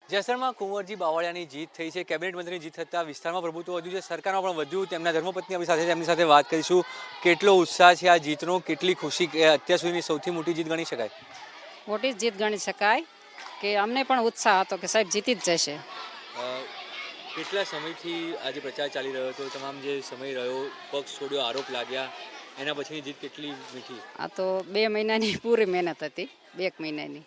જસદણમાં કુંવરજી બાવળિયાની જીત થઈ છે। કેબિનેટ મંત્રીની જીત થતાં વિસ્તારમાં પ્રભુત્વ વધ્યું છે, સરકારમાં પણ વધ્યું। તેમના ધર્મપત્ની આપણી સાથે છે, એમની સાથે વાત કરીશું। કેટલો ઉત્સાહ છે આ જીતનો, કેટલી ખુશી, અત્યાર સુધીની સૌથી મોટી જીત ગણી શકાય? મોટી જીત ગણી શકાય કે અમને પણ ઉત્સાહ હતો કે સાહેબ જીતી જ જશે। કેટલા સમયથી આજે પ્રચાર ચાલી રહ્યો હતો, તમામ જે સમય રહ્યો, પક્ષ છોડ્યો, આરોપ લાગ્યા, એના પછીની જીત કેટલી મીઠી? આ તો 2 મહિનાની પૂરી મહેનત હતી, 2 મહિનાની।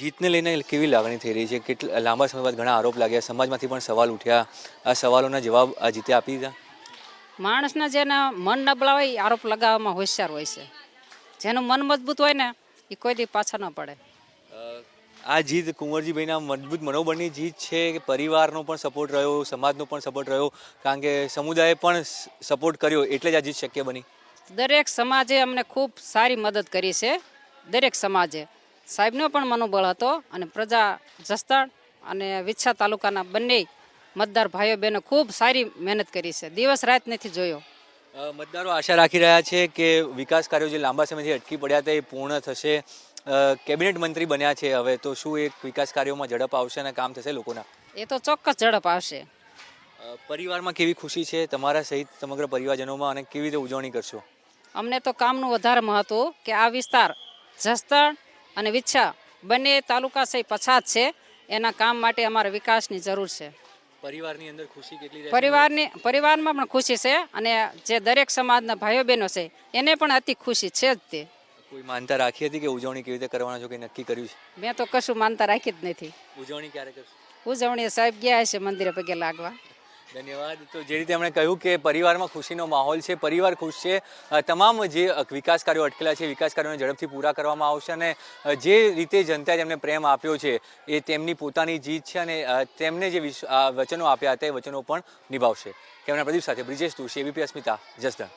જીતને લઈને કેવી લાગણી થઈ રહી છે? કેટલા લાંબા સમય બાદ ઘણા આરોપ લાગ્યા, સમાજમાંથી પણ સવાલ ઉઠ્યા, આ સવાલોના જવાબ આ જીતે આપી દીધા? માણસના જેના મન નબળા હોય એ આરોપ લગાવવામાં હોશિયાર હોય છે, જેનું મન મજબૂત હોય ને એ કોઈ દી પાછા ન પડે। આ જીત કુંવરજીભાઈના મજબૂત મનોબળની જીત છે કે પરિવારનો પણ સપોર્ટ રહ્યો, સમાજનો પણ સપોર્ટ રહ્યો? કારણ કે સમુદાયે પણ સપોર્ટ કર્યો એટલે જ આ જીત શક્ય બની। દરેક સમાજે અમને ખૂબ સારી મદદ કરી છે, દરેક સમાજે। સાહેબનો પણ મનોબળ હતો અને પ્રજા જસદણ અને વિછા તાલુકાના બંને મતદાર ભાઈઓ બહેનો ખૂબ સારી મહેનત કરી છે, દિવસ રાત નથી જોયો। મતદારો આશા રાખી રહ્યા છે કે વિકાસ કાર્યો જે લાંબા સમયથી અટકી પડ્યા હતા એ પૂર્ણ થશે। કેબિનેટ મંત્રી બન્યા છે હવે, તો શું એક વિકાસ કાર્યોમાં ઝડપ આવશે અને કામ થશે લોકોના? એ તો ચોક્કસ ઝડપ આવશે। પરિવારમાં કેવી ખુશી છે તમારા સહિત સમગ્ર પરિવારજનોમાં, અને કેવી રીતે ઉજવણી કરશો? અમને તો કામનું વધારે મહત્વ કે આ વિસ્તાર જસદણ અને વિછા બંને તાલુકા સહિત પછાત છે, એના કામ માટે અમારે વિકાસની જરૂર છે। પરિવારની અંદર ખુશી કેટલી રહે? પરિવારમાં પણ ખુશી છે અને જે દરેક સમાજના ભાઈઓ બહેનો છે એને પણ અતિ ખુશી છે જ તે। કોઈ માનતા રાખી હતી કે ઉજવણી કેવી રીતે કરવાના છો, કે નક્કી કર્યું છે? મેં તો કશું માનતા રાખી જ નથી। ઉજવણી ક્યારે કરશો? ઉજવણી સાહેબ ગયા છે મંદિરે પગે લાગવા। ધન્યવાદ। તો જે રીતે એમણે કહ્યું કે પરિવારમાં ખુશીનો માહોલ છે, પરિવાર ખુશ છે, તમામ જે વિકાસ કાર્યો અટકેલા છે વિકાસ કાર્યોને ઝડપથી પૂરા કરવામાં આવશે, અને જે રીતે જનતાએ તેમને પ્રેમ આપ્યો છે એ તેમની પોતાની જીત છે, અને તેમને જે વચનો આપ્યા હતા એ વચનો પણ નિભાવશે। કેમેરા પ્રદીપ સાથે બ્રિજેશ તુષી, એબીપી અસ્મિતા, જસદણ।